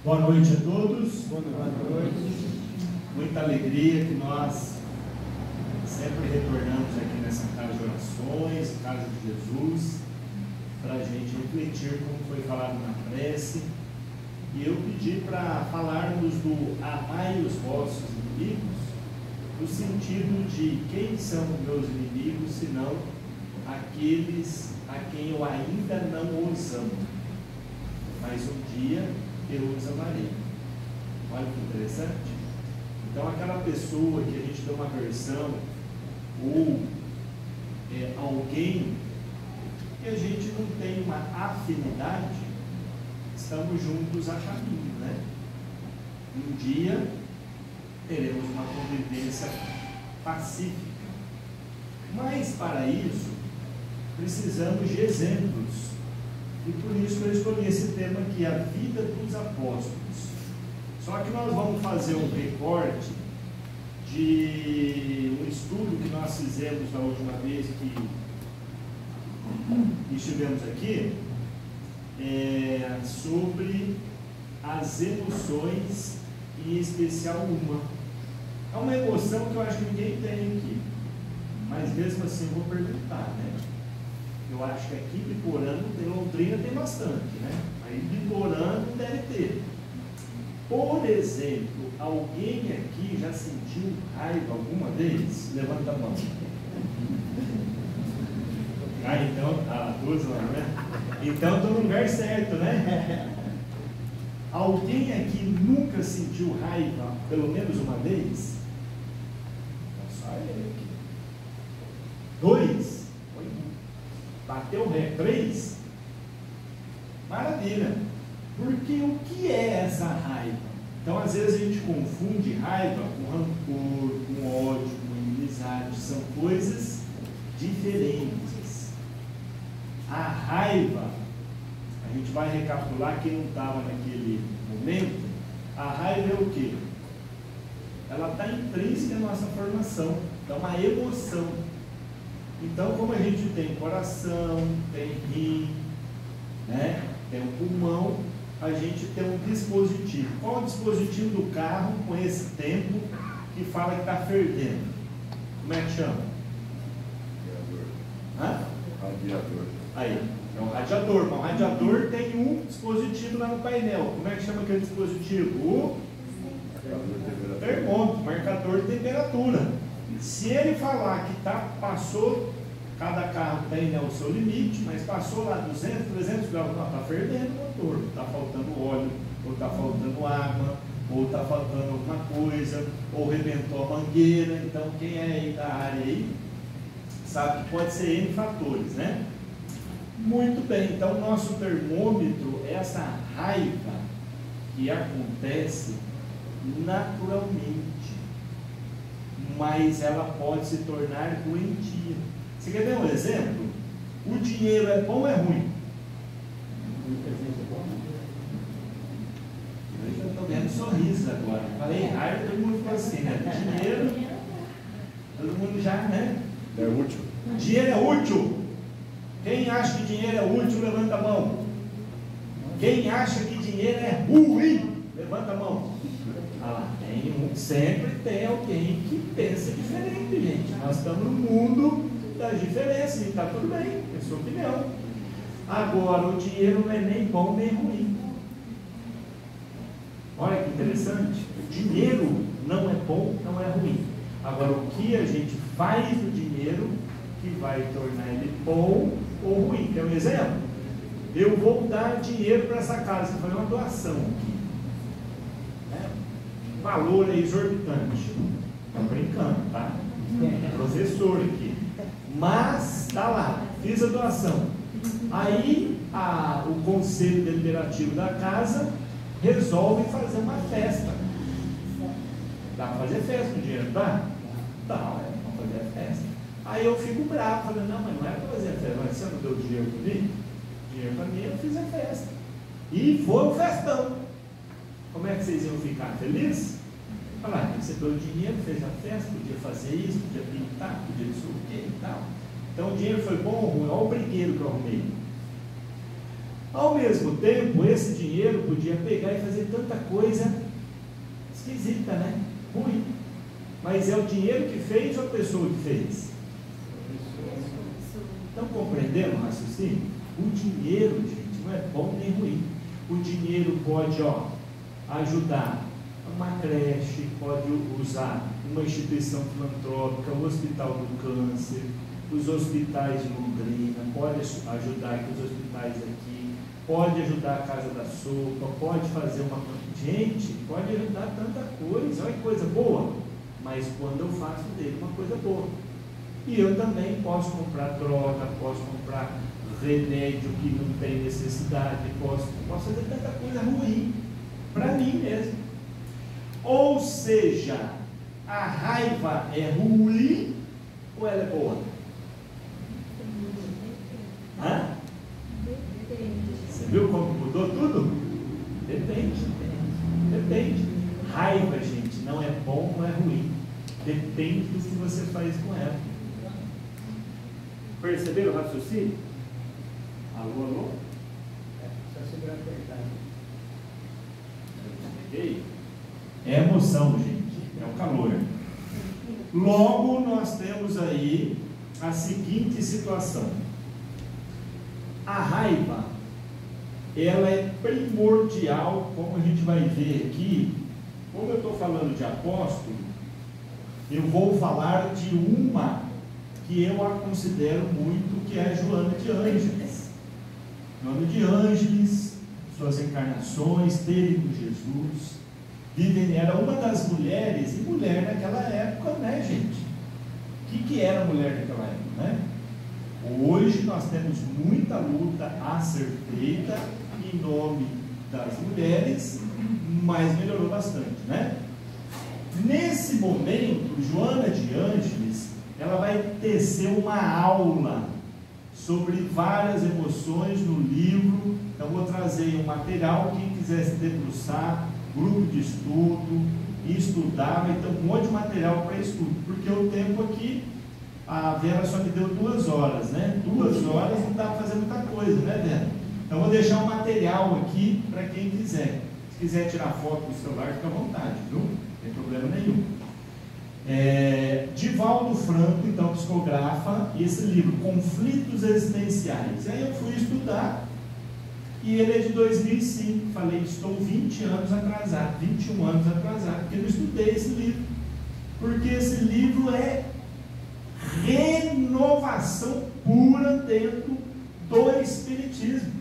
Boa noite a todos. Boa noite. Muita alegria que nós sempre retornamos aqui nessa casa de orações, casa de Jesus, para a gente refletir como foi falado na prece. E eu pedi para falarmos do amai os vossos inimigos, no sentido de quem são meus inimigos, senão aqueles a quem eu ainda não os amo, mas um dia eu os amarei. Olha que interessante. Então aquela pessoa que a gente tem uma aversão, ou alguém que a gente não tem uma afinidade, estamos juntos a caminho, né? Um dia teremos uma convivência pacífica, mas para isso precisamos de exemplos, e por isso eu escolhi esse tema aqui, a vida dos apóstolos. Só que nós vamos fazer um recorte de um estudo que nós fizemos da última vez que estivemos aqui, sobre as emoções, em especial uma. É uma emoção que eu acho que ninguém tem aqui, mas mesmo assim eu vou perguntar, né? Eu acho que aqui em Biporã, em Londrina tem bastante, né? Aí em Biporã não deve ter. Por exemplo, alguém aqui já sentiu raiva alguma vez? Levanta a mão. Então, todos lá, né? Então estou no lugar certo, né? Alguém aqui nunca sentiu raiva pelo menos uma vez? Só ele aqui. 2? Bateu ré. 3? Maravilha. Porque o que é essa raiva? Então, às vezes a gente confunde raiva com rancor, com ódio, com inimizade. São coisas diferentes. A raiva, a gente vai recapitular quem não estava naquele momento. A raiva é o quê? Ela está intrínseca na nossa formação. Então, uma emoção. Então, como a gente tem coração, tem rim, né? Tem um pulmão, a gente tem um dispositivo. Qual é o dispositivo do carro com esse tempo que fala que está fervendo? Como é que chama? Radiador. Radiador. Aí, é um radiador. Mas o radiador tem um dispositivo lá no painel. Como é que chama aquele dispositivo? O termômetro, marcador de temperatura. Se ele falar que passou, cada carro tem, né, o seu limite, mas passou lá 200, 300 graus, não, está fervendo o motor, está faltando óleo, ou está faltando água, ou está faltando alguma coisa, ou rebentou a mangueira. Então quem é aí da área aí, sabe que pode ser N fatores, né? Muito bem, então o nosso termômetro é essa raiva que acontece naturalmente, mas ela pode se tornar doentia. Você quer ver um exemplo? O dinheiro é bom ou é ruim? Eu já estou vendo sorriso agora. Falei raiva, todo mundo ficou assim, né? Dinheiro, todo mundo já, né? É útil. Dinheiro é útil. Quem acha que dinheiro é útil, levanta a mão. Quem acha que dinheiro é ruim, levanta a mão. Sempre tem alguém que pensa diferente, gente. Nós estamos no mundo das diferenças e está tudo bem, é sua opinião. Agora, o dinheiro não é nem bom nem ruim. Olha que interessante. O dinheiro não é bom, não é ruim. Agora, o que a gente faz do dinheiro que vai tornar ele bom ou ruim? Quer um exemplo? Eu vou dar dinheiro para essa casa, vou fazer uma doação aqui. Valor é exorbitante. Estão brincando, tá? Professor aqui. Mas, tá lá, fiz a doação. Aí, o conselho deliberativo da casa resolve fazer uma festa. Dá para fazer festa com dinheiro, tá? Dá, vamos fazer a festa. Aí eu fico bravo, falando, não, mas não é para fazer a festa, mas você não deu dinheiro para mim? Dinheiro para mim, eu fiz a festa. E foi um festão. Como é que vocês iam ficar? Felizes? Falar, recebeu o dinheiro, fez a festa, podia fazer isso, podia pintar, podia isso o quê e tal. Então o dinheiro foi bom ou ruim? Olha o brigueiro que eu arrumei. Ao mesmo tempo, esse dinheiro podia pegar e fazer tanta coisa esquisita, né? Ruim. Mas é o dinheiro que fez ou a pessoa que fez? Estão compreendendo o raciocínio? O dinheiro, gente, não é bom nem ruim. O dinheiro pode, ajudar uma creche, pode usar uma instituição filantrópica, o Hospital do Câncer, os hospitais de Londrina, pode ajudar aqui os hospitais aqui, pode ajudar a Casa da Sopa, pode fazer uma... Gente, pode ajudar tanta coisa, olha que coisa boa, mas quando eu faço dele uma coisa boa. E eu também posso comprar droga, posso comprar remédio que não tem necessidade, posso fazer tanta coisa ruim para mim mesmo. Ou seja, a raiva é ruim ou ela é boa? Hã? Você viu como mudou tudo? Depende. Raiva, gente, não é bom, não é ruim. Depende do que você faz com ela. Perceberam o raciocínio? Alô, alô? Só segurar apertado. É emoção, gente. É o calor. Logo, nós temos aí a seguinte situação. A raiva, ela é primordial, como a gente vai ver aqui. Como eu estou falando de apóstolo, eu vou falar de uma que eu a considero muito, que é a Joana de Ângeles. Joana de Ângeles, suas encarnações, teve com Jesus, era uma das mulheres, e mulher naquela época, né, gente? O que era mulher naquela época, né? Hoje nós temos muita luta a ser feita em nome das mulheres, mas melhorou bastante, né? Nesse momento, Joana de Ângeles, ela vai tecer uma aula sobre várias emoções no livro. Então vou trazer um material, quem quiser se debruçar, grupo de estudo, estudar, vai ter um monte de material para estudo, porque o tempo aqui, a Vera só me deu 2 horas, né? 2 horas não dá para fazer muita coisa, né, Vera? Então vou deixar um material aqui para quem quiser. Se quiser tirar foto do celular, fica à vontade, viu? Não tem problema nenhum. Divaldo Franco, então, psicografa esse livro, Conflitos Existenciais. Aí eu fui estudar, e ele é de 2005. Falei, estou 20 anos atrasado, 21 anos atrasado, porque eu não estudei esse livro. Porque esse livro é renovação pura dentro do Espiritismo.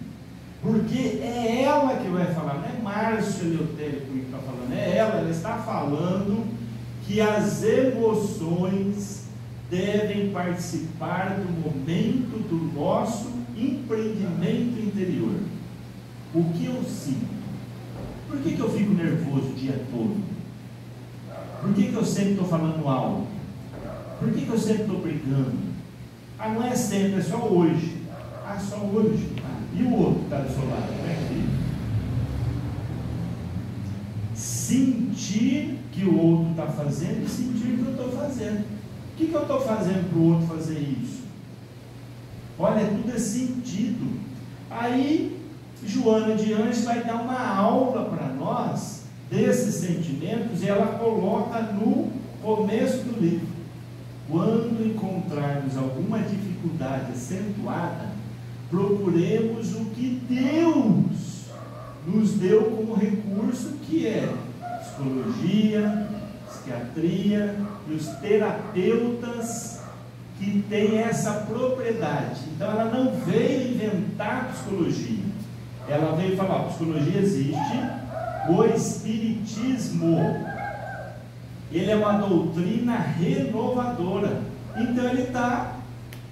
Porque é ela que vai falar, não é Márcio Eleutério que está falando, é ela está falando que as emoções devem participar do momento do nosso empreendimento interior. O que eu sinto? Por que eu fico nervoso o dia todo? Por que eu sempre estou falando algo? Por que eu sempre estou brigando? Não é sempre, é só hoje. Só hoje. E o outro que está do seu lado? Como é que fica? Sentir que o outro está fazendo e sentir o que eu estou fazendo. O que eu estou fazendo para o outro fazer isso? Olha, tudo é sentido. Aí, Joana de Ângeles vai dar uma aula para nós desses sentimentos, e ela coloca no começo do livro: quando encontrarmos alguma dificuldade acentuada, procuremos o que Deus nos deu como recurso, que é psicologia, psiquiatria e os terapeutas que têm essa propriedade. Então ela não veio inventar psicologia, ela veio falar: a psicologia existe, o espiritismo, ele é uma doutrina renovadora. Então ele está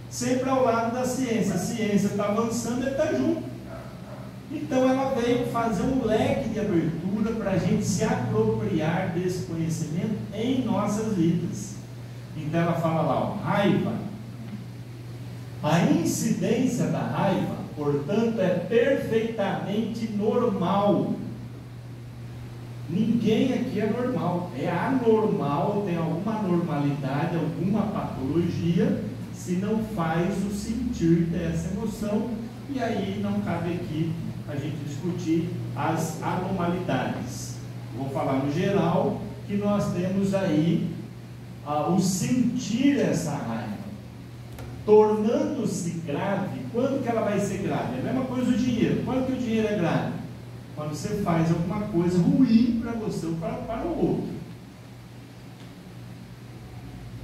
sempre ao lado da ciência. A ciência está avançando, ele está junto. Então ela veio fazer um leque de abertura para a gente se apropriar desse conhecimento em nossas vidas. Então ela fala lá, raiva. A incidência da raiva, portanto, é perfeitamente normal. Ninguém aqui é normal, é anormal, tem alguma anormalidade, alguma patologia, se não faz o sentir dessa emoção, e aí não cabe aqui a gente discutir as anormalidades. Vou falar no geral que nós temos aí o sentir essa raiva, tornando-se grave. Quando que ela vai ser grave? É a mesma coisa do dinheiro. Quando que o dinheiro é grave? Quando você faz alguma coisa ruim para você ou para o outro.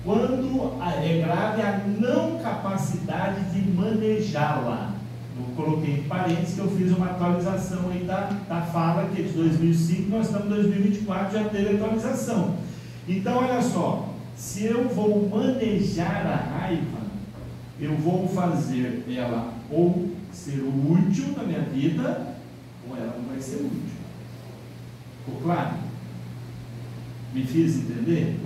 Quando é grave a não capacidade de manejá-la. Eu coloquei em parênteses que eu fiz uma atualização aí da fala, que é de 2005, nós estamos em 2024, já teve atualização. Então, olha só, se eu vou manejar a raiva, eu vou fazer ela ou ser útil na minha vida, ou ela não vai ser útil. Ficou claro? Me fiz entender?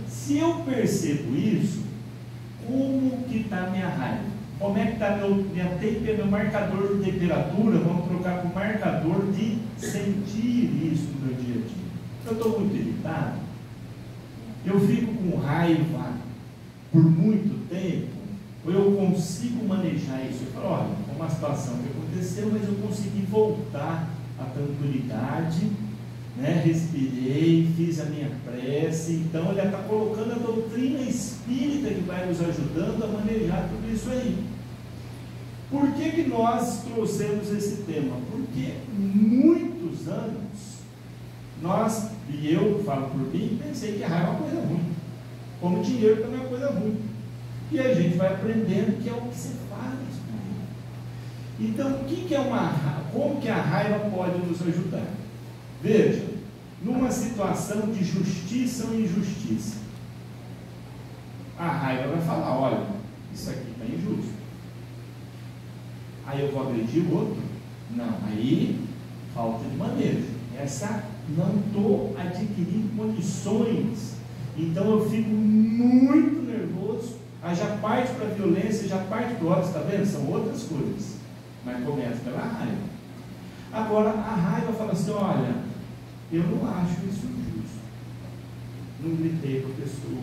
Se eu percebo isso, como que está a minha raiva? Como é que está meu marcador de temperatura? Vamos trocar para o marcador de sentir isso no meu dia a dia. Eu estou muito irritado, eu fico com raiva por muito tempo, ou eu consigo manejar isso? Eu falo, olha, é uma situação que aconteceu, mas eu consegui voltar à tranquilidade, né? Respirei, fiz a minha prece. Então ele está colocando a doutrina espírita que vai nos ajudando a manejar tudo isso aí. Por que nós trouxemos esse tema? Porque muitos anos nós, e eu falo por mim, pensei que a raiva é uma coisa ruim, como dinheiro também é uma coisa ruim, e a gente vai aprendendo que é o que se faz com ele. Então como que a raiva pode nos ajudar? Veja, numa situação de justiça ou injustiça, a raiva vai falar, olha, isso aqui está injusto. Aí eu vou agredir o outro? Não, aí falta de manejo. Não estou adquirindo condições, então eu fico muito nervoso, aí já parte para a violência, já parte para o ódio, está vendo? São outras coisas, mas começa pela raiva. Agora a raiva fala assim, olha, eu não acho isso justo, não gritei com a pessoa,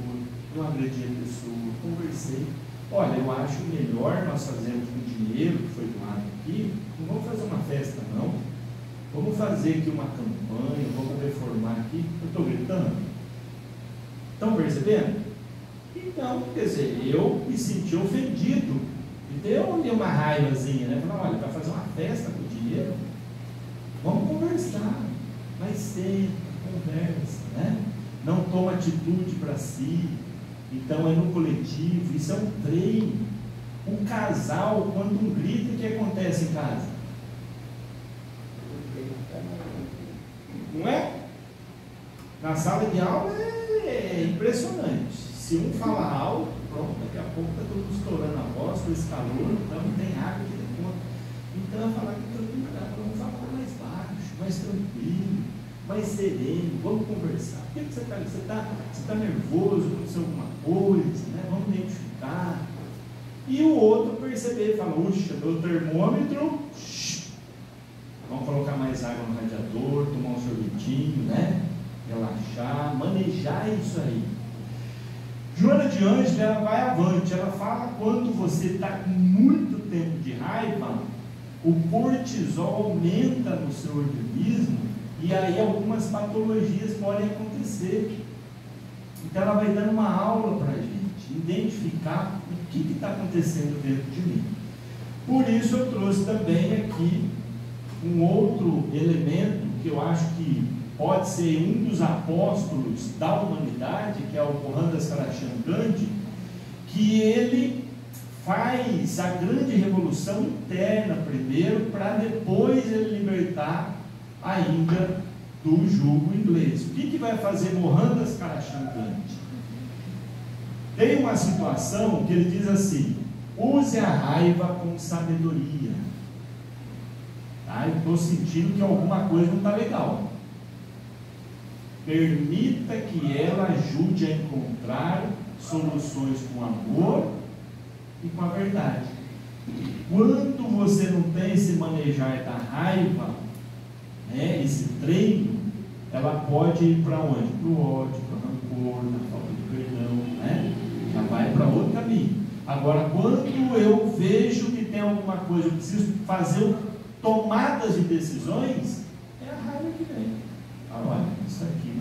não agredi a pessoa, conversei, olha, eu acho melhor nós fazermos com o dinheiro que foi doado aqui, não vamos fazer uma festa não, vamos fazer aqui uma campanha, vamos reformar aqui. Eu estou gritando? Estão percebendo? Então, quer dizer, eu me senti ofendido, e deu uma raivazinha, né? Falar, olha, para fazer uma festa com o dinheiro, vamos conversar, mas senta, conversa, né? Não toma atitude para si, então é no coletivo, isso é um treino. Um casal, quando um grita, o que acontece em casa? Não é? Na sala de aula é impressionante. Se um fala alto, pronto, daqui a pouco está todo mundo estourando a voz com esse calor, então não tem água aqui de conta. Então eu falar que vamos falar mais baixo, mais tranquilo, mais sereno, vamos conversar. Por que você está nervoso, aconteceu alguma coisa, né? Vamos identificar. E o outro perceber, fala, uxa, meu termômetro, vamos colocar mais água no radiador, tomar um sorvetinho, né? Relaxar, manejar isso aí. Joana de Ângeles, ela vai avante, ela fala quando você está com muito tempo de raiva, o cortisol aumenta no seu organismo e aí algumas patologias podem acontecer. Então ela vai dando uma aula para a gente identificar o que está acontecendo dentro de mim. Por isso eu trouxe também aqui um outro elemento que eu acho que pode ser um dos apóstolos da humanidade, que é o Mohandas Karachand Gandhi, que ele faz a grande revolução interna primeiro, para depois ele libertar a Índia do jugo inglês. O que vai fazer Mohandas Karachand Gandhi? Tem uma situação que ele diz assim: use a raiva com sabedoria. Eu estou sentindo que alguma coisa não está legal. Permita que ela ajude a encontrar soluções com amor e com a verdade. Quando você não tem esse manejar da raiva, né, esse treino, ela pode ir para onde? Para o ódio, para o rancor, na falta de perdão, né? Já vai para outro caminho. Agora, quando eu vejo que tem alguma coisa, eu preciso fazer tomadas de decisões, é a raiva que vem. Olha, isso aqui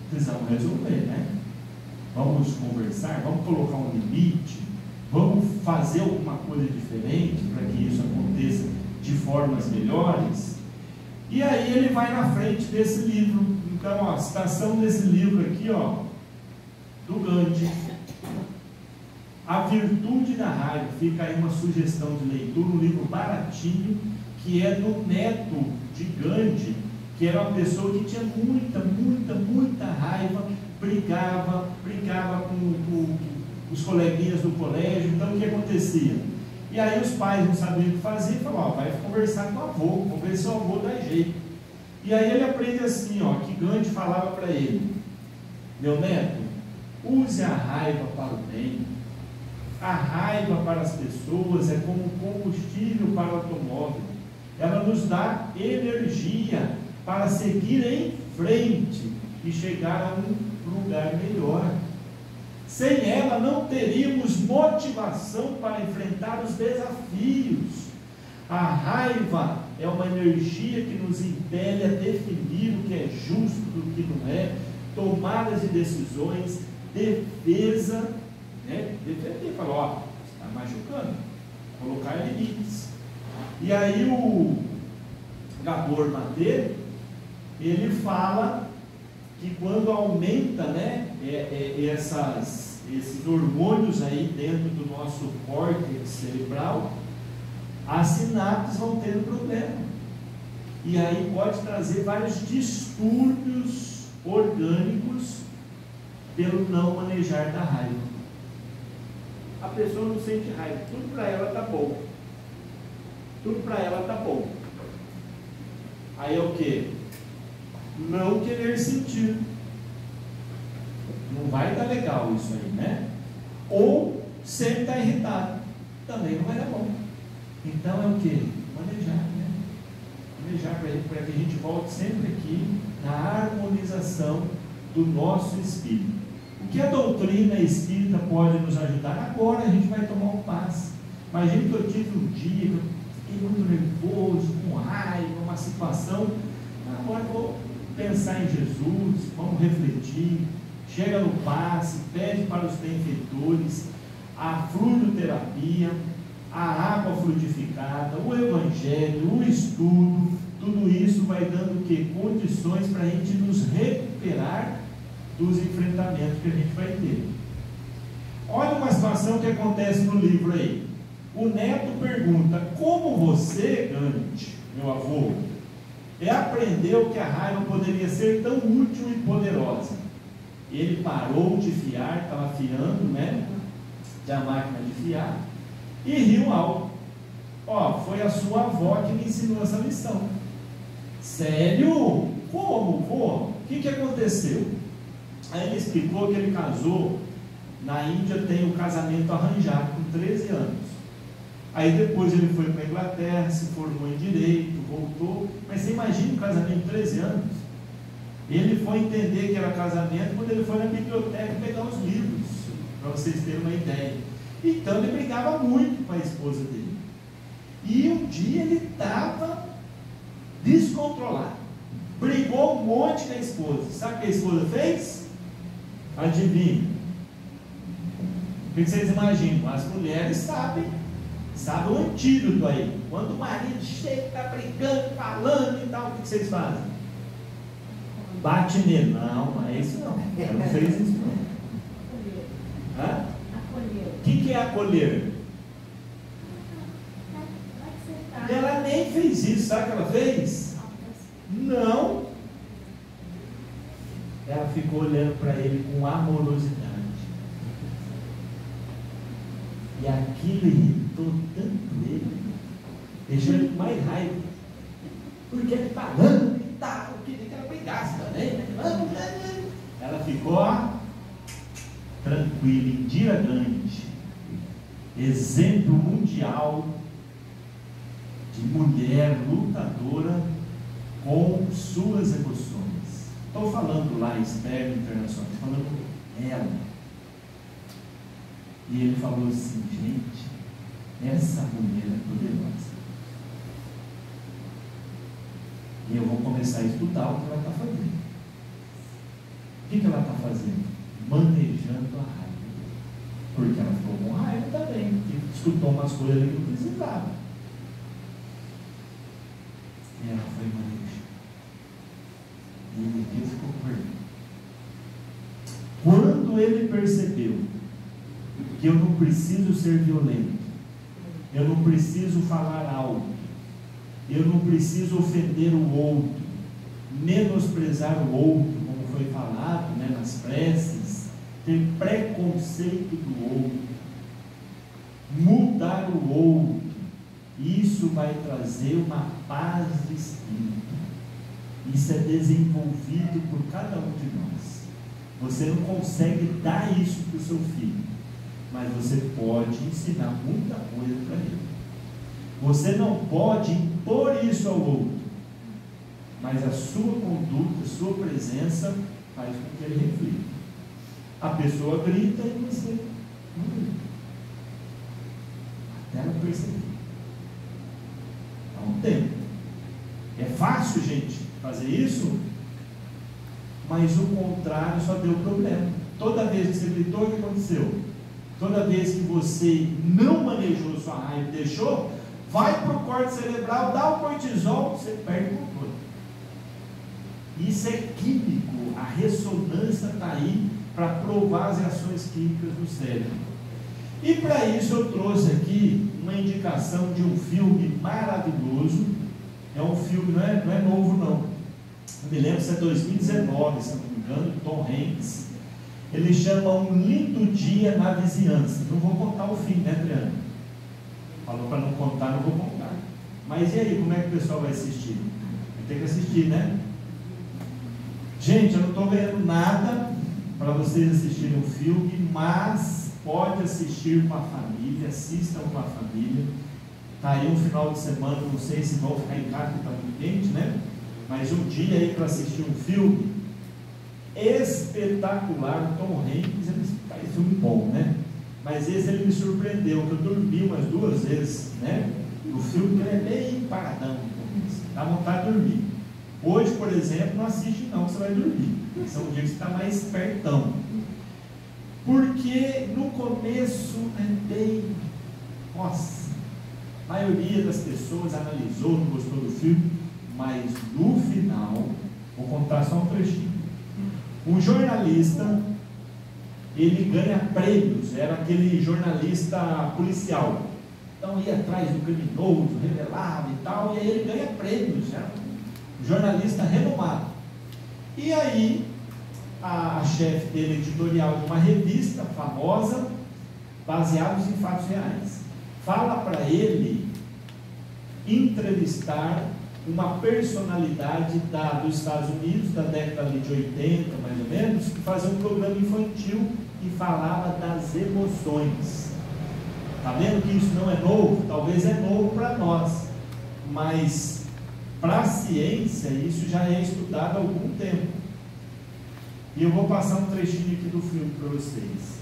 precisamos resolver, né? Vamos conversar, vamos colocar um limite, vamos fazer alguma coisa diferente para que isso aconteça de formas melhores. E aí ele vai na frente desse livro. Então, ó, a citação desse livro aqui, ó, do Gandhi, A Virtude da Raiva. Fica aí uma sugestão de leitura, um livro baratinho, que é do neto de Gandhi, que era uma pessoa que tinha muita raiva, brigava com os coleguinhas do colégio. Então o que acontecia? E aí os pais não sabiam o que fazer, falavam, vai conversar com o avô, vamos ver se o avô dá jeito. E aí ele aprende assim, ó, que Gandhi falava para ele: meu neto, use a raiva para o bem. A raiva para as pessoas é como combustível para o automóvel. Ela nos dá energia para seguir em frente e chegar a um lugar melhor. Sem ela não teríamos motivação para enfrentar os desafios. A raiva é uma energia que nos impele a definir o que é justo do que não é, tomadas de decisões, defesa, né? Defender, falar, ó, está machucando, colocar limites. E aí o Gabor Maté, ele fala que quando aumenta, né, esses hormônios aí dentro do nosso córtex cerebral, as sinapses vão tendo problema. E aí pode trazer vários distúrbios orgânicos pelo não manejar da raiva. A pessoa não sente raiva, tudo para ela está bom. Tudo para ela está bom. Aí é o que? Não querer sentir. Não vai dar legal isso aí, né? Ou sempre está irritado. Também não vai dar bom. Então é o que? Manejar, né? Manejar para que a gente volte sempre aqui na harmonização do nosso espírito. O que a doutrina espírita pode nos ajudar? Agora a gente vai tomar um passe. Imagine que eu tive um dia que eu fiquei muito nervoso, com raiva, uma situação. Agora eu vou pensar em Jesus, vamos refletir. Chega no passe, pede para os benfeitores a fluidoterapia, a água fluidificada, o evangelho, o estudo. Tudo isso vai dando o quê? Condições para a gente nos recuperar dos enfrentamentos que a gente vai ter. Olha uma situação que acontece no livro aí. O neto pergunta: como você, Gandhi, meu avô, aprendeu que a raiva poderia ser tão útil e poderosa? Ele parou de fiar, estava fiando, né? Da máquina de fiar, e riu alto. Ó, foi a sua avó que me ensinou essa lição. Sério? Como, vô? O que aconteceu? Aí ele explicou que ele casou. Na Índia tem o casamento arranjado com 13 anos. Aí depois ele foi para a Inglaterra, se formou em Direito, voltou. Mas você imagina um casamento de 13 anos? Ele foi entender que era casamento quando ele foi na biblioteca pegar os livros, para vocês terem uma ideia. Então ele brigava muito com a esposa dele. E um dia ele estava descontrolado. Brigou um monte com a esposa. Sabe o que a esposa fez? Adivinha? O que vocês imaginam? As mulheres sabem o antídoto aí. Quando o marido chega, está brigando, falando e tal, o que vocês fazem? Bate nele. Não, é isso não. Ela não fez isso não. Hã? O que é acolher? Ela nem fez isso. Sabe o que ela fez? Não. Ela ficou olhando para ele com amorosidade. E aquilo irritou tanto ele, deixou ele com mais raiva. Porque ele falando e tal, queria que ela brigasse também. Ela ficou tranquila. Indira Gandhi, exemplo mundial de mulher lutadora com suas emoções. Estou falando lá em Externo Internacional, estou falando ela. E ele falou assim: gente, essa mulher é poderosa. E eu vou começar a estudar o que ela está fazendo. O que ela está fazendo? Manejando a raiva. Porque ela ficou com raiva também, porque escutou umas coisas ali que não precisava. E ela foi manejando. E ele ficou com vergonha. Quando ele percebeu que eu não preciso ser violento, eu não preciso falar alto, eu não preciso ofender o outro, menosprezar o outro, como foi falado, né, nas preces, ter preconceito do outro, mudar o outro, isso vai trazer uma paz de espírito. Isso é desenvolvido por cada um de nós. Você não consegue dar isso para o seu filho, mas você pode ensinar muita coisa para ele. Você não pode impor isso ao outro, mas a sua conduta, a sua presença faz com que ele reflita. A pessoa grita e você não grita, até ela perceber. Há um tempo. É fácil, gente, fazer isso, mas o contrário só deu problema. Toda vez que você gritou, o que aconteceu? Toda vez que você não manejou sua raiva e deixou, vai para o corte cerebral, dá o cortisol, você perde o controle. Isso é químico, a ressonância está aí para provar as reações químicas do cérebro. E para isso eu trouxe aqui uma indicação de um filme maravilhoso. É um filme, não é novo não. Eu me lembro se é 2019, se não me engano, Tom Hanks. Ele chama Um Lindo Dia na Vizinhança. Não vou contar o fim, né, Adriano? Falou para não contar, não vou contar. Mas e aí, como é que o pessoal vai assistir? Vai ter que assistir, né? Gente, eu não estou ganhando nada para vocês assistirem um filme, mas pode assistir com a família, assistam com a família. Está aí um final de semana, não sei se vão ficar em casa, porque está muito quente, né? Mas um dia aí para assistir um filme espetacular. Tom Hanks, é filme bom, né? Mas esse ele me surpreendeu, que eu dormi umas 2 vezes, né? O filme ele é bem paradão, dá vontade de dormir. Hoje, por exemplo, não assiste não, você vai dormir. Esse é um dia que você está mais espertão. Porque no começo é bem... Nossa, a maioria das pessoas analisou, não gostou do filme, mas no final, vou contar só um trechinho. Um jornalista, ele ganha prêmios, era aquele jornalista policial. Então ia atrás do criminoso, revelava e tal, e aí ele ganha prêmios, era um jornalista renomado. E aí, a chefe dele, editorial de uma revista famosa, baseados em fatos reais, fala para ele entrevistar uma personalidade dos Estados Unidos, da década de 80, mais ou menos, que fazia um programa infantil que falava das emoções. Está vendo que isso não é novo? Talvez é novo para nós, mas para a ciência isso já é estudado há algum tempo. E eu vou passar um trechinho aqui do filme para vocês.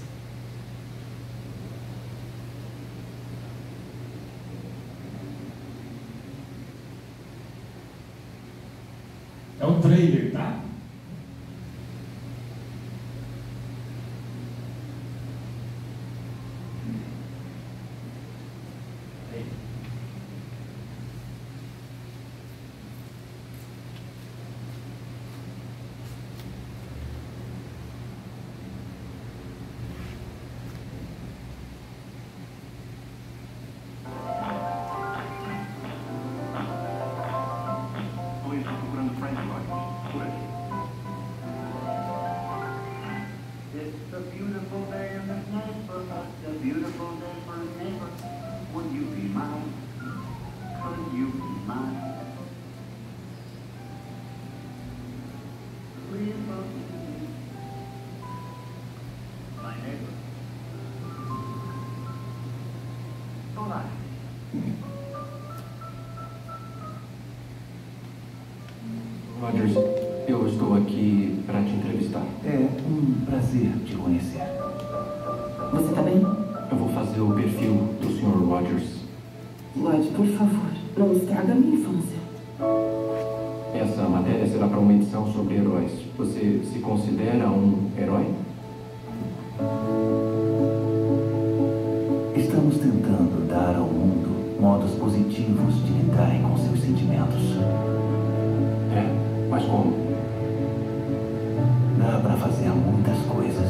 É um trailer, tá? Rogers, eu estou aqui para te entrevistar. É um prazer te conhecer. Você está bem? fazer o perfil do Sr. Rogers. Lloyd, por favor, não estraga minha infância. Essa matéria será para uma edição sobre heróis. Você se considera um herói? Estamos tentando dar ao mundo modos positivos de lidarem com seus sentimentos. É, mas como? Dá para fazer muitas coisas.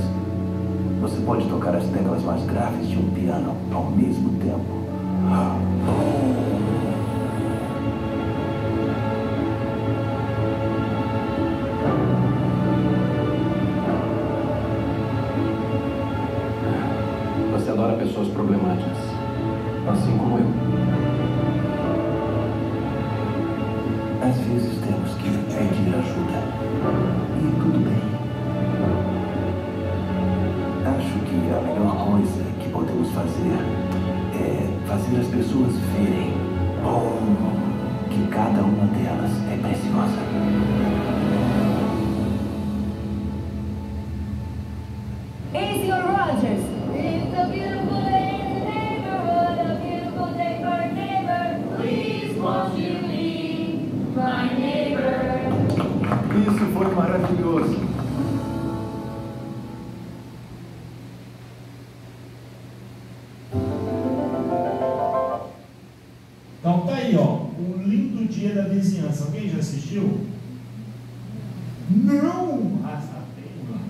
Você pode tocar as teclas mais graves de um piano ao mesmo tempo. Você adora pessoas problemáticas, assim como eu. Às vezes temos que pedir ajuda. E tudo bem. Acho que a melhor coisa que podemos fazer é fazer as pessoas verem que cada uma delas é preciosa. Hey, Sr. Rogers! It's a beautiful day in the neighborhood, a beautiful day for a neighbor. Please won't you be my neighbor? Isso foi maravilhoso. Então tá aí, ó, Um Lindo Dia da Vizinhança. Alguém já assistiu? Não! Ah, tá bem lá.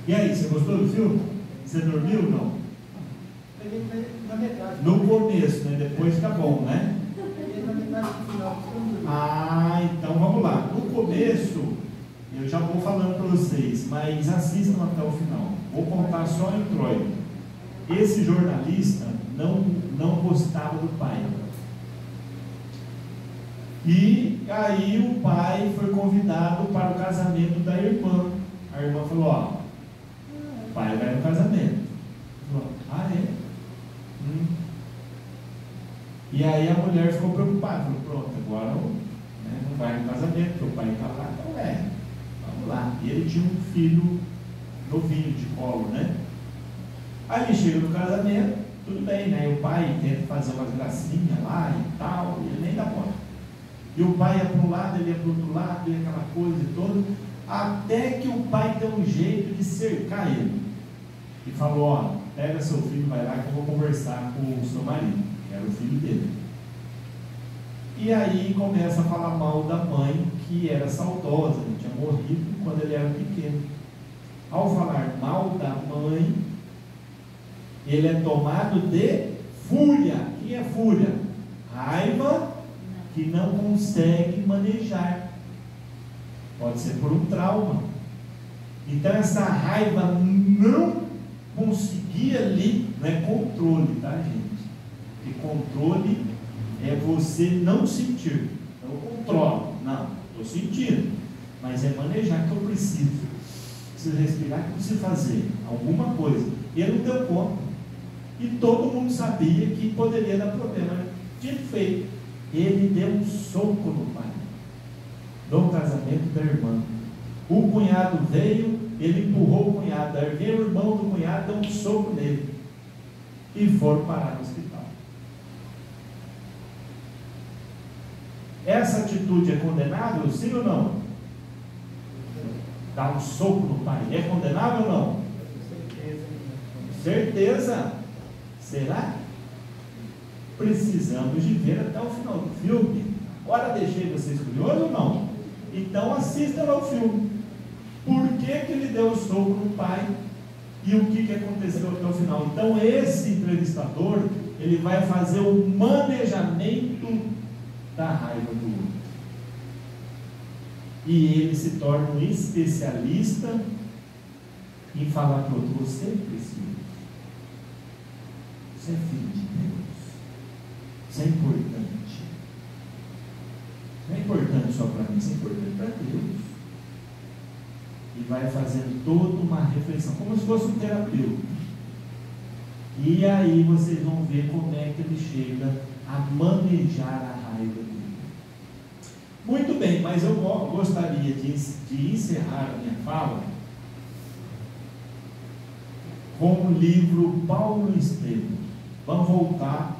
E aí, você gostou do filme? Você dormiu ou não? Peguei na metade. No começo, né? Depois fica bom, né? Peguei na metade do final. Ah, então vamos lá. No começo, eu já vou falando para vocês, mas assistam até o final. Vou contar só em Troy. Esse jornalista não gostava do pai. E aí o pai foi convidado para o casamento da irmã. A irmã falou, ó, o pai vai no casamento. Ele falou, ah, é? E aí a mulher ficou preocupada, falou, pronto, agora não vai no casamento, porque o pai está lá, então vamos lá. E ele tinha um filho novinho de colo, né? Aí ele chega no casamento, tudo bem, né? E o pai tenta fazer umas gracinhas lá e tal, e ele nem dá conta. E o pai ia para um lado, ele ia para o outro lado, e aquela coisa toda, até que o pai deu um jeito de cercar ele. E falou, ó, pega seu filho, vai lá que eu vou conversar com o seu marido, que era o filho dele. E aí começa a falar mal da mãe, que era saudosa, ele tinha morrido quando ele era pequeno. Ao falar mal da mãe, ele é tomado de fúria. O que é fúria? Raiva que não consegue manejar. Pode ser por um trauma. Então essa raiva não conseguia ali, não é controle, tá, gente? Porque controle é você não sentir. Eu controlo, não, estou sentindo, mas é manejar que eu preciso respirar, que eu preciso fazer alguma coisa. E ele não deu conta. E todo mundo sabia que poderia dar problema. Tinha feito. Ele deu um soco no pai, no casamento da irmã. O cunhado veio, ele empurrou o cunhado, aí veio o irmão do cunhado, deu um soco nele, e foram parar no hospital. Essa atitude é condenável, sim ou não? Dar um soco no pai, é condenável ou não? Certeza. Será? Precisamos de ver até o final do filme. Agora deixei vocês curiosos ou não? Então assistam ao filme. Por que ele deu o soco no pai e o que aconteceu até o final? Então esse entrevistador, ele vai fazer o manejamento da raiva do outro. E ele se torna um especialista em falar para o outro, você é precioso, você é filho de Deus, isso é importante. Não é importante só para mim, isso é importante para Deus. E vai fazendo toda uma reflexão, como se fosse um terapeuta. E aí vocês vão ver como é que ele chega a manejar a raiva dele. Muito bem, mas eu gostaria de encerrar a minha fala com o livro Paulo Estevam. Vamos voltar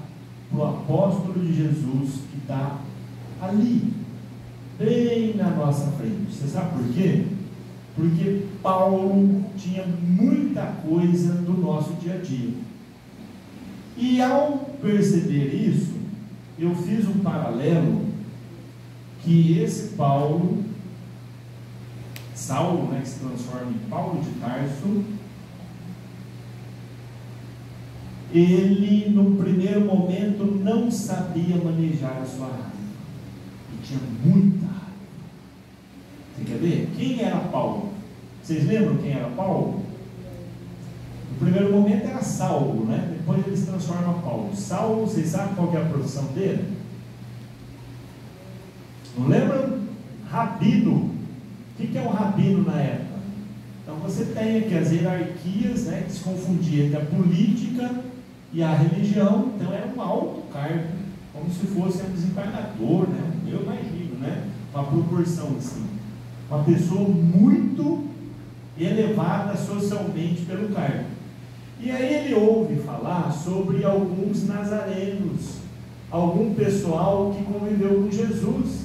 para o apóstolo de Jesus que está ali, bem na nossa frente. Você sabe por quê? Porque Paulo tinha muita coisa do nosso dia a dia. E ao perceber isso, eu fiz um paralelo que esse Saulo, né, que se transforma em Paulo de Tarso, ele no primeiro momento não sabia manejar a sua raiva. E tinha muita raiva. Você quer ver? Quem era Paulo? Vocês lembram quem era Paulo? No primeiro momento era Saulo, né? Depois ele se transforma em Paulo. Saulo, vocês sabem qual que é a profissão dele? Não lembram? Rabino. O que é um rabino na época? Então você tem aqui as hierarquias, né, que se confundiam entre a política e a religião. Então era um alto cargo, como se fosse um desembargador, né? Eu imagino, né? Uma proporção assim. Uma pessoa muito elevada socialmente pelo cargo. E aí ele ouve falar sobre alguns nazarenos, algum pessoal que conviveu com Jesus.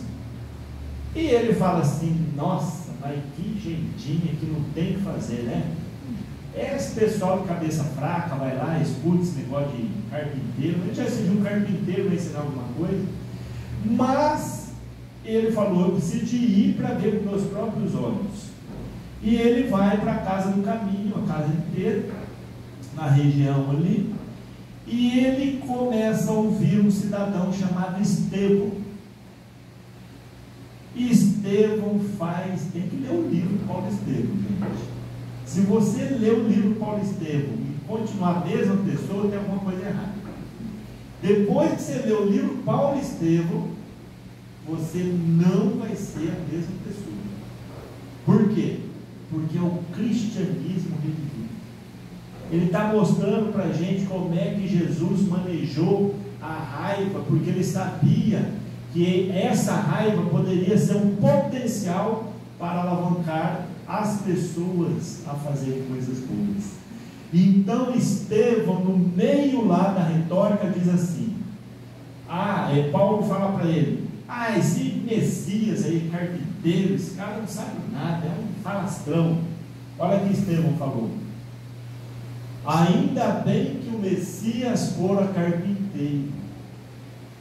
E ele fala assim: nossa, mas que gentinha que não tem o que fazer, né? Esse pessoal de cabeça fraca vai lá, escuta esse negócio de carpinteiro. Ele já seja um carpinteiro, vai ensinar alguma coisa. Mas ele falou: eu preciso de ir para ver com meus próprios olhos. E ele vai para a casa do caminho, a casa inteira, na região ali, e ele começa a ouvir um cidadão chamado Estevão. E Estevão tem que ler o livro de Paulo Estevão, gente. Se você ler o livro de Paulo Estevão e continuar a mesma pessoa, tem alguma coisa errada. Depois que você lê o livro de Paulo Estevão, você não vai ser a mesma pessoa. Por quê? Porque é o cristianismo revivido. Ele está mostrando para a gente como é que Jesus manejou a raiva, porque ele sabia que essa raiva poderia ser um potencial para alavancar as pessoas a fazerem coisas boas. Então Estevão, no meio lá da retórica, diz assim: Paulo fala para ele: esse Messias aí, carpinteiro, esse cara não sabe nada, é um falastrão. Olha o que Estevão falou: ainda bem que o Messias fora carpinteiro,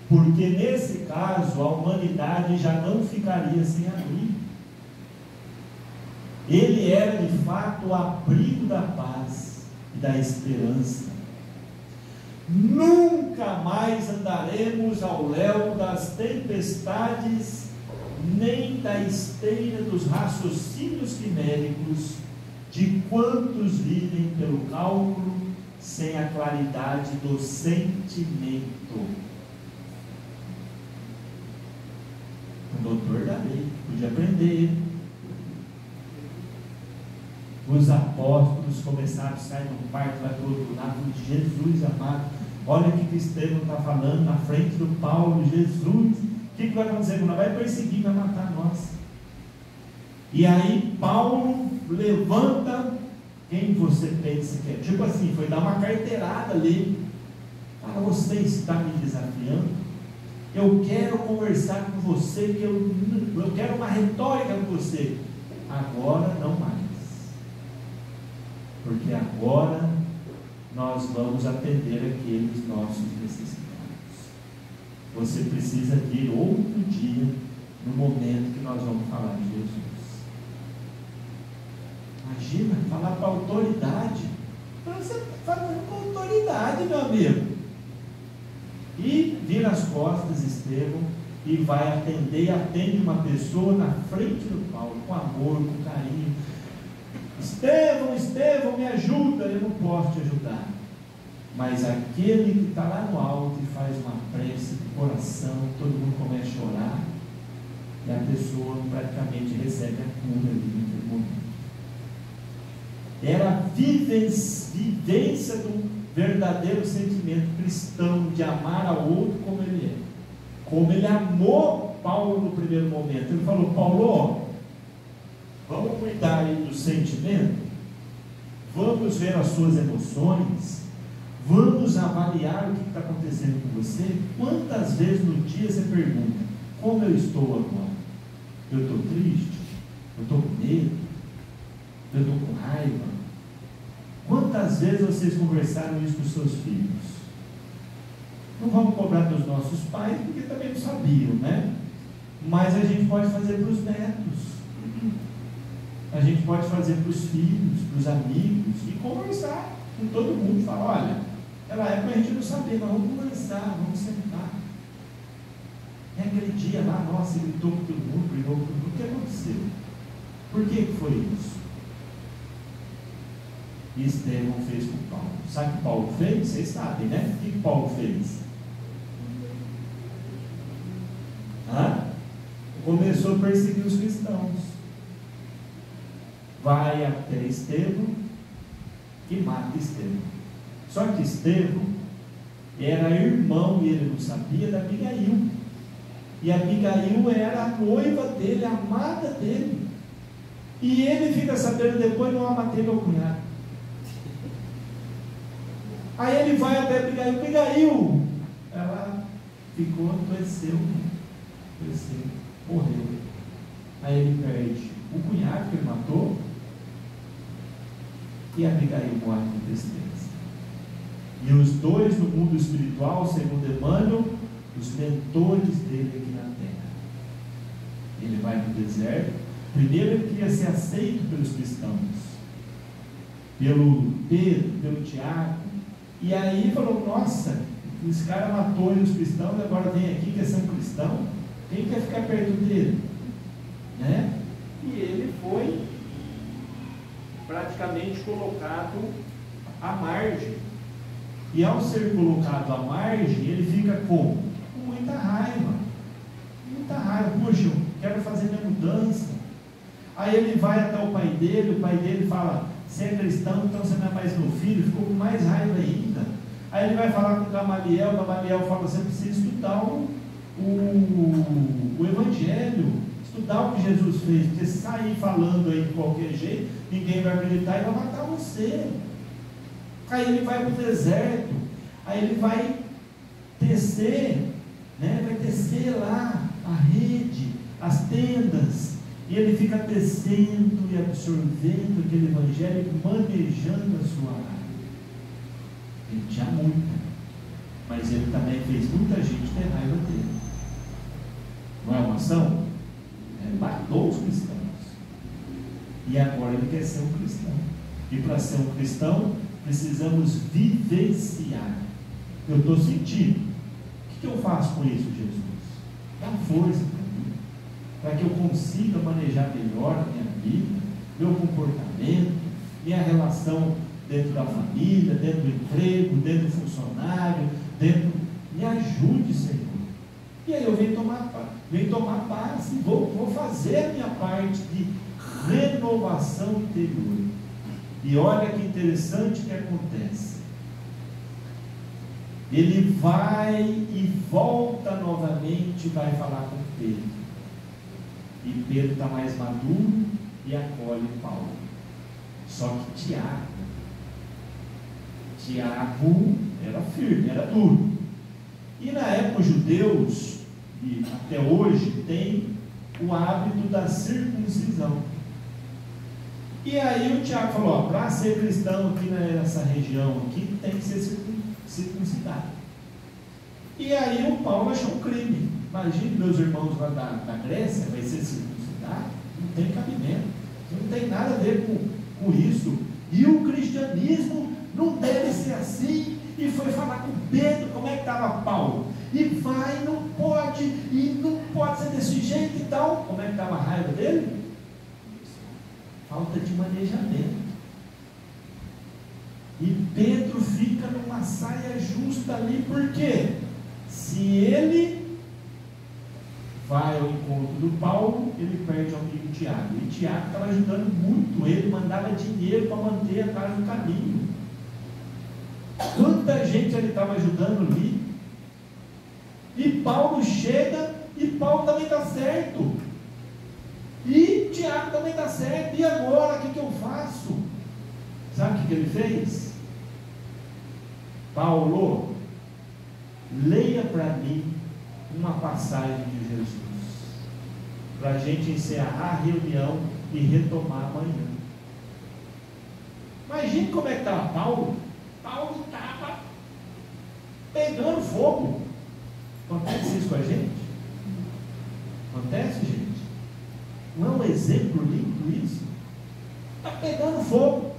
porque nesse caso a humanidade já não ficaria sem abrigo. Ele era de fato o abrigo da paz e da esperança. Nunca mais andaremos ao léu das tempestades, nem da esteira dos raciocínios quiméricos de quantos vivem pelo cálculo sem a claridade do sentimento. Um doutor da lei, podia aprender ele. Os apóstolos começaram a sair de um quarto, vai para o outro lado. Jesus amado, olha o que Estevão está falando na frente do Paulo. Jesus, o que vai acontecer? Não vai perseguir, vai matar nós. E aí Paulo levanta: quem você pensa que é? Tipo assim, foi dar uma carteirada ali. Fala: você está me desafiando? Eu quero conversar com você, que eu quero uma retórica com você. Agora não mais. Porque agora nós vamos atender aqueles nossos necessitados. Você precisa vir outro dia, no momento que nós vamos falar de Jesus. Imagina, falar para a autoridade. Você está falando com autoridade, meu amigo. E vira as costas Estevão e vai atender, e atende uma pessoa na frente do Paulo, com amor, com carinho. Estevão, me ajuda. Eu não posso te ajudar, mas aquele que está lá no alto e faz uma prece do coração, todo mundo começa a chorar, e a pessoa praticamente recebe a cura ali naquele momento. Era a vivência do verdadeiro sentimento cristão, de amar ao outro como ele é. Como ele amou Paulo no primeiro momento. Ele falou: Paulo, vamos cuidar aí do sentimento, vamos ver as suas emoções, Vamos avaliar o que está acontecendo com você. Quantas vezes no dia você pergunta: como eu estou agora? Eu estou triste? Eu estou com medo? Eu estou com raiva? Quantas vezes vocês conversaram isso com os seus filhos? Não vamos cobrar dos nossos pais, porque também não sabiam, né? Mas a gente pode fazer para os netos. A gente pode fazer para os filhos, para os amigos, e conversar com todo mundo. Falar: olha, naquela época a gente não sabia, mas vamos conversar, vamos sentar. É aquele dia lá, nossa, ele gritou com todo mundo, brigou com todo mundo. O que aconteceu? Por que foi isso? E Estevão fez com Paulo. Sabe o que Paulo fez? Vocês sabem, né? O que Paulo fez? Começou a perseguir os cristãos. Vai até Estevão e mata Estevão. Só que Estevão era irmão, e ele não sabia, da Abigail. E Abigail era a noiva dele, a amada dele. E ele fica sabendo depois: não, matei meu cunhado. Aí ele vai até Abigail: Abigail, ela ficou, adoeceu, morreu. Aí ele perde o cunhado que ele matou, e Abigail morre com tristeza. E os dois no mundo espiritual, segundo Emmanuel, os mentores dele aqui na terra. Ele vai no deserto. Primeiro ele queria ser aceito pelos cristãos, pelo Pedro, pelo Tiago. E aí falou: nossa, esse cara matou os cristãos, agora vem aqui, quer ser um cristão? Quem quer ficar perto dele? Né? E ele foi praticamente colocado à margem. E ao ser colocado à margem, ele fica como? Com muita raiva. Muita raiva. Puxa, eu quero fazer minha mudança. Aí ele vai até o pai dele fala: você é cristão, então você não é mais meu filho. Ficou com mais raiva ainda. Aí ele vai falar com Gamaliel fala: você precisa estudar o Evangelho, estudar o que Jesus fez, porque se sair falando aí de qualquer jeito, ninguém vai acreditar e vai matar você. Aí ele vai para o deserto, aí ele vai tecer, né? Vai tecer lá a rede, as tendas, e ele fica tecendo e absorvendo aquele Evangelho, manejando a sua área. Ele tinha muita, mas ele também fez muita gente ter raiva dele. Não é uma ação? Ele matou os cristãos. E agora ele quer ser um cristão. E para ser um cristão, precisamos vivenciar. Eu estou sentindo. O que eu faço com isso, Jesus? Dá força para mim, para que eu consiga manejar melhor a minha vida, meu comportamento, minha relação dentro da família, dentro do emprego, dentro do funcionário, me ajude, Senhor. E aí eu venho tomar passe, vou fazer a minha parte de renovação interior. E olha que interessante que acontece. Ele vai e volta novamente, vai falar com Pedro. E Pedro está mais maduro e acolhe Paulo. Só que Tiago era firme, era duro. E na época os judeus, e até hoje, tem o hábito da circuncisão. E aí o Tiago falou: para ser cristão aqui nessa região aqui, tem que ser circuncidado. E aí o Paulo achou um crime. Imagine, meus irmãos lá da Grécia, vai ser circuncidado? Não tem cabimento, não tem nada a ver com isso. E o cristianismo não deve ser assim. E foi falar com Pedro como é que estava Paulo. E vai, não pode ser desse jeito e tal. Como é que estava a raiva dele? Falta de manejamento. E Pedro fica numa saia justa ali, por quê? Se ele vai ao encontro do Paulo, ele perde o amigo Tiago. E Tiago estava ajudando muito ele, mandava dinheiro para manter a casa no caminho. Quanta gente ele estava ajudando ali. E Paulo chega, e Paulo também está certo. E Tiago também está certo. E agora, o que eu faço? Sabe o que ele fez? Paulo, leia para mim uma passagem de Jesus, para a gente encerrar a reunião e retomar amanhã. Imagine como é que estava Paulo. Paulo estava pegando fogo. Acontece isso com a gente? Acontece, gente? Não é um exemplo lindo isso? Está pegando fogo.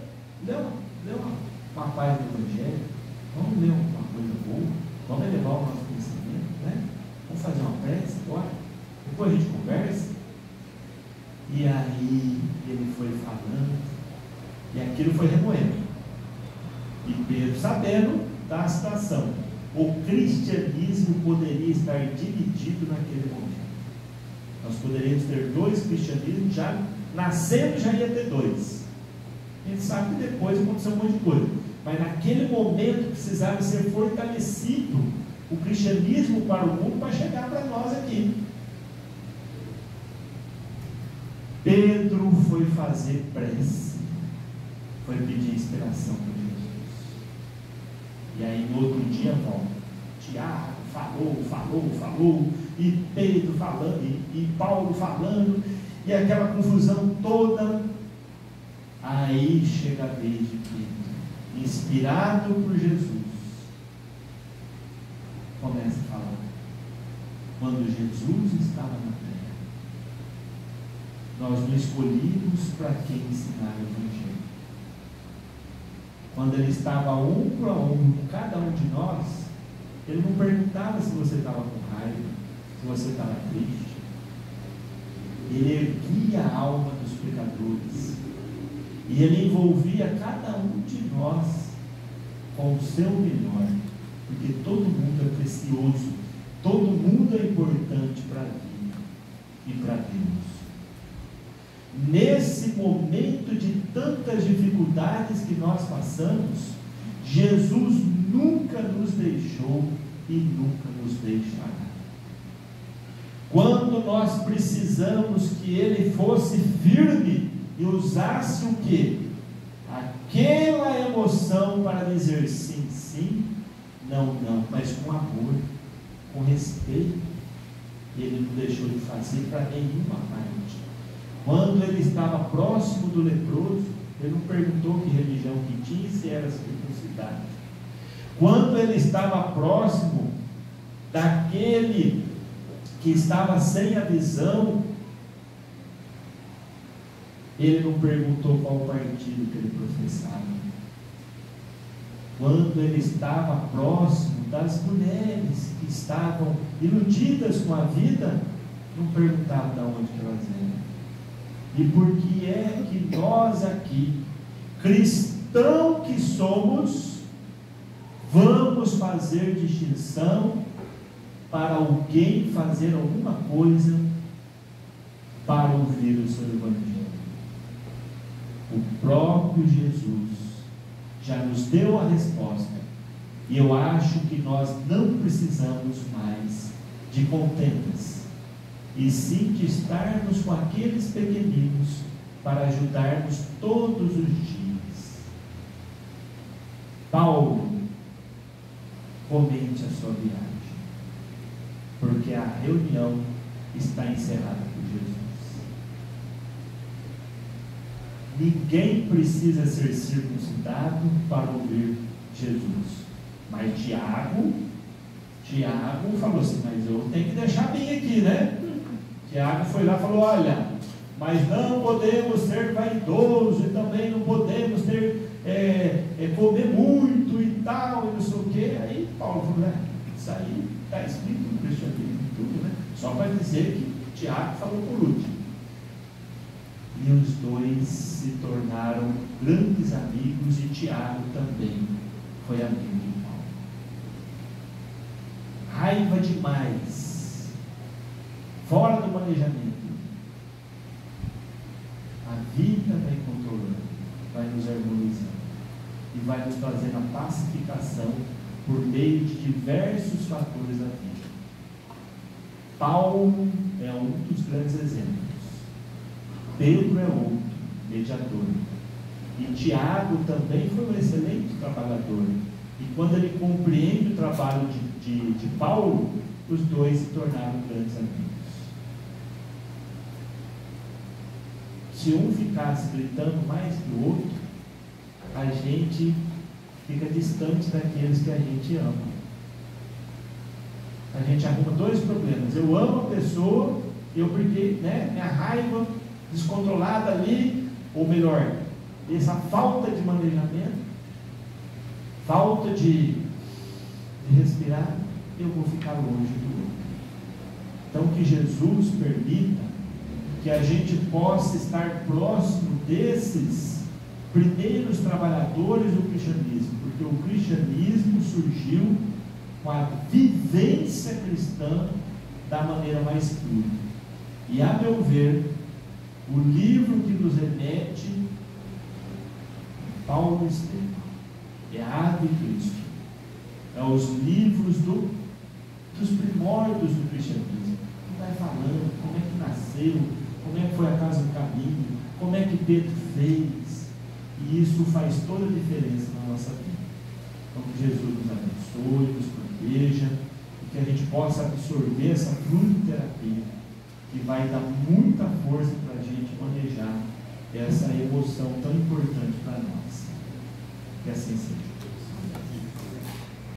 Lê uma página do Evangelho. Vamos ler uma coisa boa. Vamos elevar o nosso pensamento, né? Vamos fazer uma prece agora. Depois a gente conversa. E aí ele foi falando. E aquilo foi remoendo. E Pedro, sabendo da situação, o cristianismo poderia estar dividido naquele momento. Nós poderíamos ter dois cristianismos, já nascendo já ia ter dois. A gente sabe que depois aconteceu um monte de coisa, mas naquele momento precisava ser fortalecido o cristianismo para o mundo, para chegar para nós aqui. Pedro foi fazer prece, foi pedir inspiração para Jesus. E aí no outro dia volta. Tiago falou, e Pedro falando, e Paulo falando, e aquela confusão toda. Aí chega a vez de Pedro, inspirado por Jesus, começa a falar. Quando Jesus estava na terra, nós não escolhimos para quem ensinar o Evangelho. Quando ele estava ombro a ombro com cada um de nós, ele não perguntava se você estava com raiva, se você estava triste. Ele erguia a alma dos pecadores. E ele envolvia cada um de nós com o seu melhor. Porque todo mundo é precioso. Todo mundo é importante para a vida e para Deus. Nesse momento de tantas dificuldades que nós passamos, Jesus nunca nos deixou e nunca nos deixará. Quando nós precisamos que Ele fosse firme e usasse o quê? Aquela emoção para dizer sim, sim, não, não, mas com amor, com respeito, Ele não deixou de fazer para nenhuma parte. Quando Ele estava próximo do leproso, Ele não perguntou que religião que tinha, se era circuncidado. Quando Ele estava próximo daquele que estava sem a visão, Ele não perguntou qual partido que ele professava. Quando Ele estava próximo das mulheres que estavam iludidas com a vida, não perguntava de onde que elas eram. E por que é que nós aqui, cristão que somos, vamos fazer distinção para alguém fazer alguma coisa para ouvir o seu Evangelho? O próprio Jesus já nos deu a resposta, e eu acho que nós não precisamos mais de contendas, e sim de estarmos com aqueles pequeninos para ajudarmos todos os dias. Paulo, comente a sua viagem, porque a reunião está encerrada por Jesus. Ninguém precisa ser circuncidado para ouvir Jesus. Mas Tiago falou assim, mas eu tenho que deixar bem aqui, né? Tiago foi lá e falou, olha, mas não podemos ser vaidosos e também não podemos ter, comer muito e tal, e não sei o quê. Aí Paulo falou, né? Isso aí está escrito no cristianismo e tudo, né? Só para dizer que Tiago falou por último. E os dois se tornaram grandes amigos, e Tiago também foi amigo de Paulo. Raiva demais, fora do manejamento. A vida vai controlando, vai nos harmonizando e vai nos trazendo a pacificação por meio de diversos fatores da vida. Paulo é um dos grandes exemplos. Pedro é outro, mediador. E Tiago também foi um excelente trabalhador. E quando ele compreende o trabalho de Paulo, os dois se tornaram grandes amigos. Se um ficasse gritando mais que o outro, a gente fica distante daqueles que a gente ama. A gente arruma dois problemas. Eu amo a pessoa, eu porque, minha raiva descontrolada ali, ou melhor, essa falta de manejamento, falta de respirar, eu vou ficar longe do outro. Então que Jesus permita que a gente possa estar próximo desses primeiros trabalhadores do cristianismo, porque o cristianismo surgiu com a vivência cristã da maneira mais pura. E a meu ver, o livro que nos remete Paulo Estevam é a Ave Cristo, é os livros dos primórdios do cristianismo, que vai falando como é que nasceu, como é que foi a casa do caminho, como é que Pedro fez, e isso faz toda a diferença na nossa vida. Então que Jesus nos abençoe, nos proteja, e que a gente possa absorver essa frutoterapia, que vai dar muita força para a gente manejar essa emoção tão importante para nós. Que assim seja.